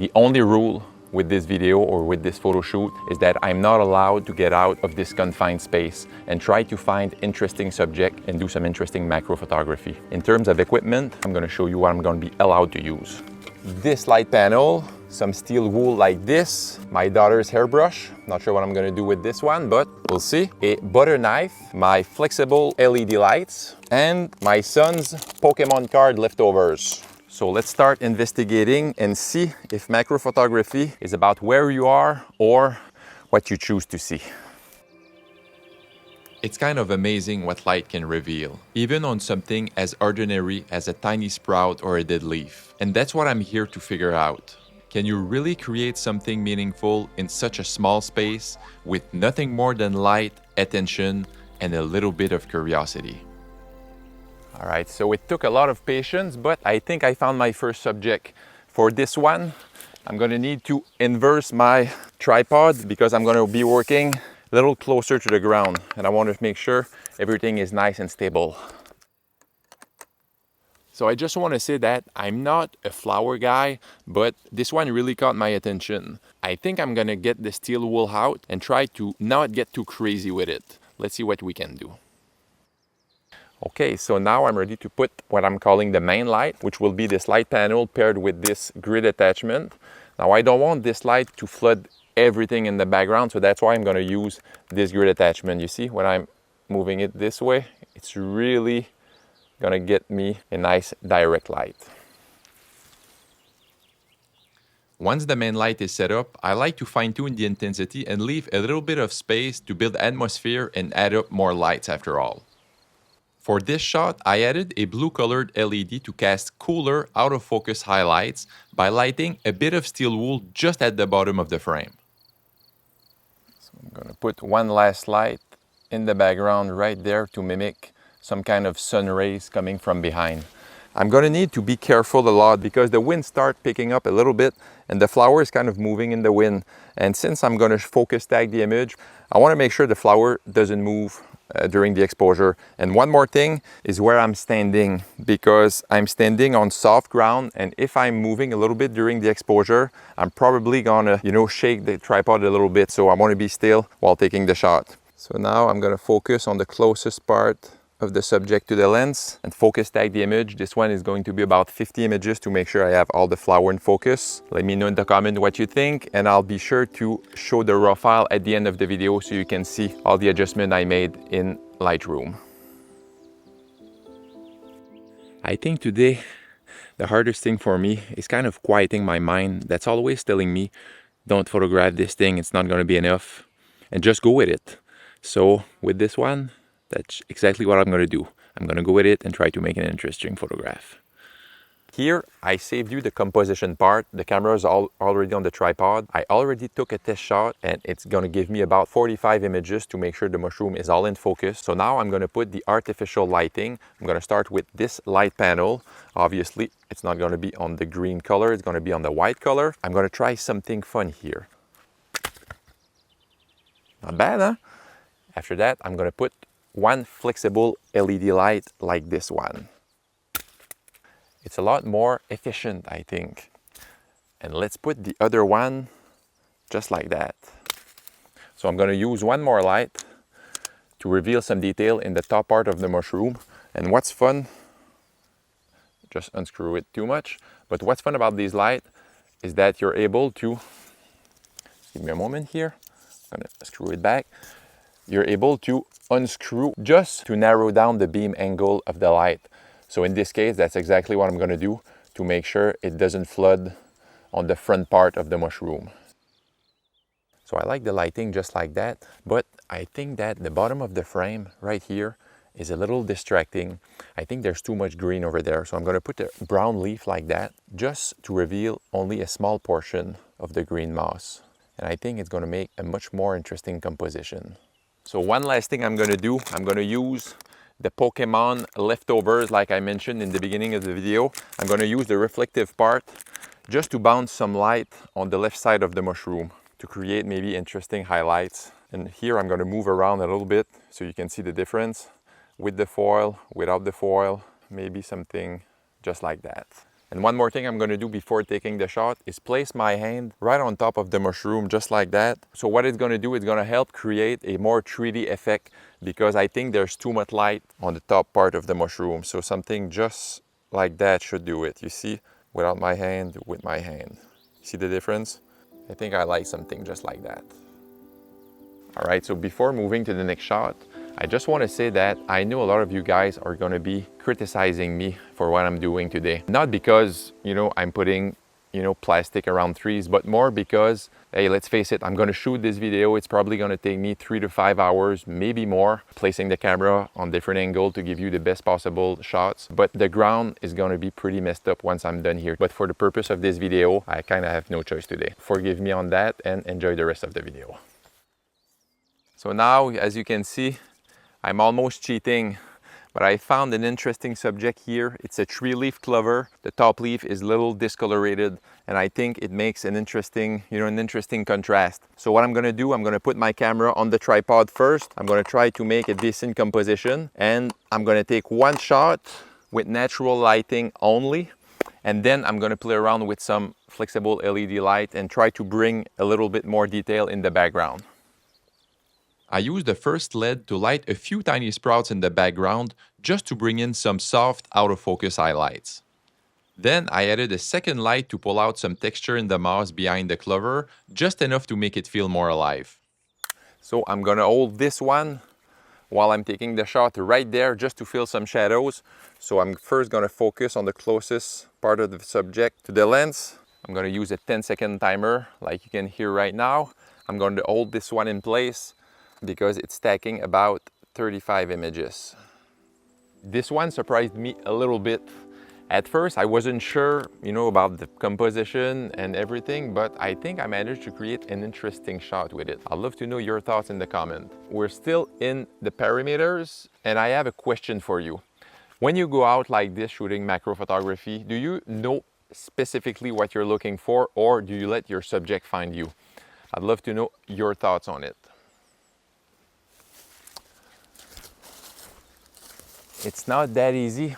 The only rule with this video or with this photo shoot is that I'm not allowed to get out of this confined space and try to find interesting subject and do some interesting macro photography. In terms of equipment, I'm going to show you what I'm going to be allowed to use. This light panel, some steel wool like this, my daughter's hairbrush, not sure what I'm going to do with this one, but we'll see. A butter knife, my flexible LED lights, and my son's Pokémon card leftovers. So let's start investigating and see if macro photography is about where you are or what you choose to see. It's kind of amazing what light can reveal, even on something as ordinary as a tiny sprout or a dead leaf. And that's what I'm here to figure out. Can you really create something meaningful in such a small space with nothing more than light, attention, and a little bit of curiosity? All right, so it took a lot of patience, but I think I found my first subject. For this one, I'm gonna need to inverse my tripod because I'm gonna be working a little closer to the ground and I want to make sure everything is nice and stable. So I just want to say that I'm not a flower guy, but this one really caught my attention. I think I'm gonna get the steel wool out and try to not get too crazy with it. Let's see what we can do. Okay, so now I'm ready to put what I'm calling the main light, which will be this light panel paired with this grid attachment. Now I don't want this light to flood everything in the background, so that's why I'm going to use this grid attachment. You see, when I'm moving it this way, it's really going to get me a nice direct light. Once the main light is set up, I like to fine-tune the intensity and leave a little bit of space to build atmosphere and add up more lights after all. For this shot, I added a blue-colored LED to cast cooler, out-of-focus highlights by lighting a bit of steel wool just at the bottom of the frame. So I'm going to put one last light in the background right there to mimic some kind of sun rays coming from behind. I'm going to need to be careful a lot because the wind starts picking up a little bit and the flower is kind of moving in the wind. And since I'm going to focus tag the image, I want to make sure the flower doesn't move during the exposure. And one more thing is where I'm standing, because I'm standing on soft ground, and if I'm moving a little bit during the exposure, I'm probably gonna, shake the tripod a little bit. So I want to be still while taking the shot. So now I'm gonna focus on the closest part of the subject to the lens and focus tag the image. This one is going to be about 50 images to make sure I have all the flower in focus. Let me know in the comment what you think, and I'll be sure to show the raw file at the end of the video so you can see all the adjustment I made in Lightroom. I think today the hardest thing for me is kind of quieting my mind that's always telling me, don't photograph this thing, it's not going to be enough, and just go with it. So with this one, that's exactly what I'm going to do. I'm going to go with it and try to make an interesting photograph. Here, I saved you the composition part. The camera is already on the tripod. I already took a test shot and it's going to give me about 45 images to make sure the mushroom is all in focus. So now I'm going to put the artificial lighting. I'm going to start with this light panel. Obviously, it's not going to be on the green color. It's going to be on the white color. I'm going to try something fun here. Not bad, huh? After that, I'm going to put one flexible LED light like this one. It's a lot more efficient, I think. And let's put the other one just like that. So I'm going to use one more light to reveal some detail in the top part of the mushroom. And what's fun, just unscrew it too much, but what's fun about these lights is that you're able to, give me a moment here, I'm going to screw it back. You're able to unscrew just to narrow down the beam angle of the light. So in this case, that's exactly what I'm going to do to make sure it doesn't flood on the front part of the mushroom. So I like the lighting just like that, but I think that the bottom of the frame right here is a little distracting. I think there's too much green over there. So I'm going to put a brown leaf like that just to reveal only a small portion of the green moss. And I think it's going to make a much more interesting composition. So one last thing I'm going to do, I'm going to use the Pokémon leftovers like I mentioned in the beginning of the video. I'm going to use the reflective part just to bounce some light on the left side of the mushroom to create maybe interesting highlights. And here I'm going to move around a little bit so you can see the difference with the foil, without the foil, maybe something just like that. And one more thing I'm going to do before taking the shot is place my hand right on top of the mushroom, just like that. So what it's going to do, it's going to help create a more 3D effect, because I think there's too much light on the top part of the mushroom. So something just like that should do it. You see, without my hand, with my hand. See the difference? I think I like something just like that. All right, so before moving to the next shot, I just want to say that I know a lot of you guys are going to be criticizing me for what I'm doing today. Not because, I'm putting, plastic around trees, but more because, hey, let's face it, I'm going to shoot this video. It's probably going to take me 3 to 5 hours, maybe more, placing the camera on different angles to give you the best possible shots. But the ground is going to be pretty messed up once I'm done here. But for the purpose of this video, I kind of have no choice today. Forgive me on that and enjoy the rest of the video. So now, as you can see, I'm almost cheating, but I found an interesting subject here. It's a 3-leaf clover. The top leaf is a little discolorated, and I think it makes an interesting, contrast. So what I'm gonna do, I'm gonna put my camera on the tripod first. I'm gonna try to make a decent composition, and I'm gonna take one shot with natural lighting only. And then I'm gonna play around with some flexible LED light and try to bring a little bit more detail in the background. I used the first LED to light a few tiny sprouts in the background just to bring in some soft out-of-focus highlights. Then I added a second light to pull out some texture in the moss behind the clover, just enough to make it feel more alive. So I'm gonna hold this one while I'm taking the shot right there just to fill some shadows. So I'm first gonna focus on the closest part of the subject to the lens. I'm gonna use a 10-second timer like you can hear right now. I'm going to hold this one in place because it's stacking about 35 images. This one surprised me a little bit. At first, I wasn't sure, about the composition and everything, but I think I managed to create an interesting shot with it. I'd love to know your thoughts in the comment. We're still in the parameters, and I have a question for you. When you go out like this shooting macro photography, do you know specifically what you're looking for, or do you let your subject find you? I'd love to know your thoughts on it. It's not that easy.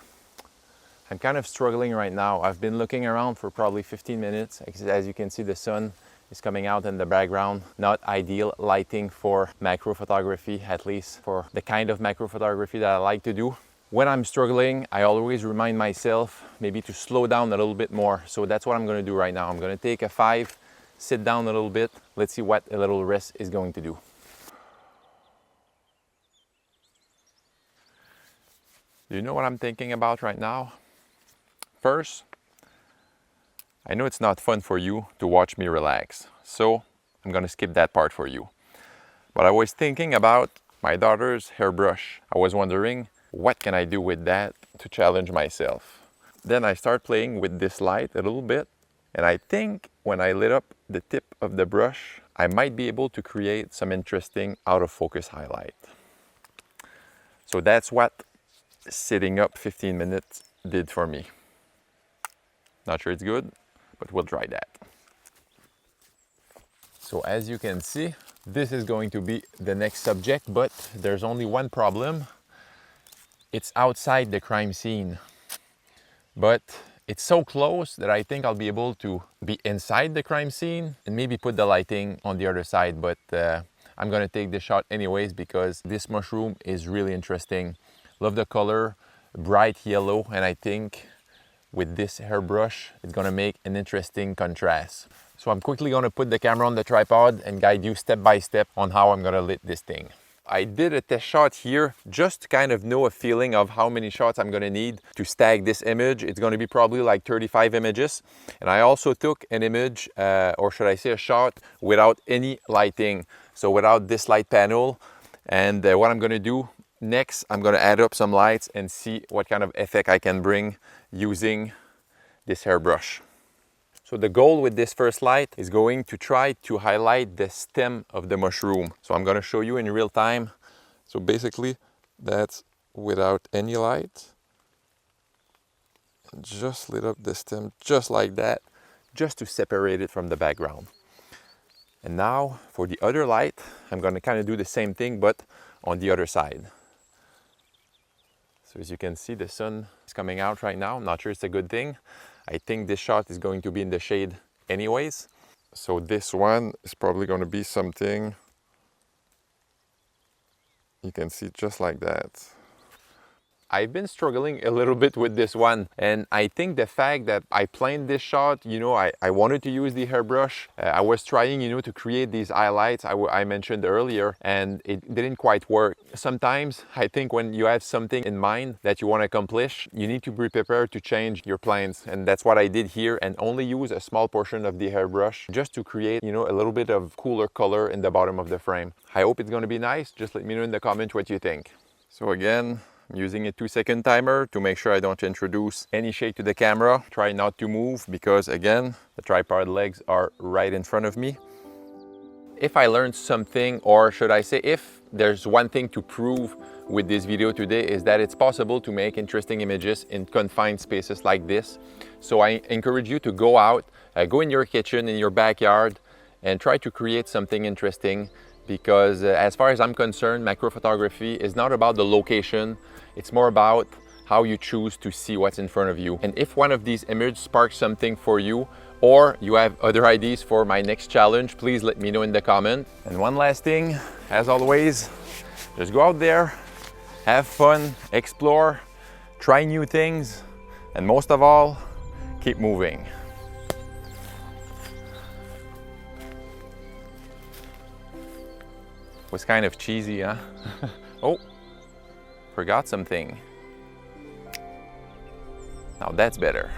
I'm kind of struggling right now. I've been looking around for probably 15 minutes. As you can see, the sun is coming out in the background. Not ideal lighting for macro photography, at least for the kind of macro photography that I like to do. When I'm struggling, I always remind myself maybe to slow down a little bit more. So that's what I'm gonna do right now. I'm gonna take a 5, sit down a little bit. Let's see what a little rest is going to do. Do you know what I'm thinking about right now? First, I know it's not fun for you to watch me relax, so I'm gonna skip that part for you. But I was thinking about my daughter's hairbrush. I was wondering, what can I do with that to challenge myself? Then I start playing with this light a little bit, and I think when I lit up the tip of the brush, I might be able to create some interesting out-of-focus highlight. So that's what sitting up 15 minutes did for me. Not sure it's good, but we'll try that. So as you can see, this is going to be the next subject, but there's only one problem. It's outside the crime scene, but it's so close that I think I'll be able to be inside the crime scene and maybe put the lighting on the other side, but I'm gonna take the shot anyways because this mushroom is really interesting. Love the color, bright yellow, and I think with this hairbrush, it's gonna make an interesting contrast. So I'm quickly gonna put the camera on the tripod and guide you step by step on how I'm gonna lit this thing. I did a test shot here just to kind of know a feeling of how many shots I'm gonna need to stack this image. It's gonna be probably like 35 images. And I also took an image, or should I say a shot, without any lighting. So without this light panel. And what I'm gonna do next, I'm gonna add up some lights and see what kind of effect I can bring using this hairbrush. So the goal with this first light is going to try to highlight the stem of the mushroom. So I'm gonna show you in real time. So basically that's without any light. And just lit up the stem just like that, just to separate it from the background. And now for the other light, I'm gonna kind of do the same thing, but on the other side. So as you can see, the sun is coming out right now. I'm not sure it's a good thing. I think this shot is going to be in the shade anyways. So this one is probably going to be something you can see just like that. I've been struggling a little bit with this one, and I think the fact that I planned this shot, you know, I wanted to use the hairbrush. I was trying, you know, to create these highlights I mentioned earlier, and it didn't quite work. Sometimes I think when you have something in mind that you want to accomplish, you need to be prepared to change your plans, and that's what I did here, and only use a small portion of the hairbrush just to create, you know, a little bit of cooler color in the bottom of the frame. I hope it's going to be nice. Just let me know in the comments what you think. So again, I'm using a 2-second timer to make sure I don't introduce any shade to the camera. Try not to move because again, the tripod legs are right in front of me. If I learned something, or should I say if there's one thing to prove with this video today, is that it's possible to make interesting images in confined spaces like this. So I encourage you to go out, go in your kitchen, in your backyard, and try to create something interesting. Because as far as I'm concerned, macro photography is not about the location, it's more about how you choose to see what's in front of you. And if one of these images sparks something for you, or you have other ideas for my next challenge, please let me know in the comment. And one last thing, as always, just go out there, have fun, explore, try new things, and most of all, keep moving. Was kind of cheesy, huh? Oh, forgot something. Now that's better.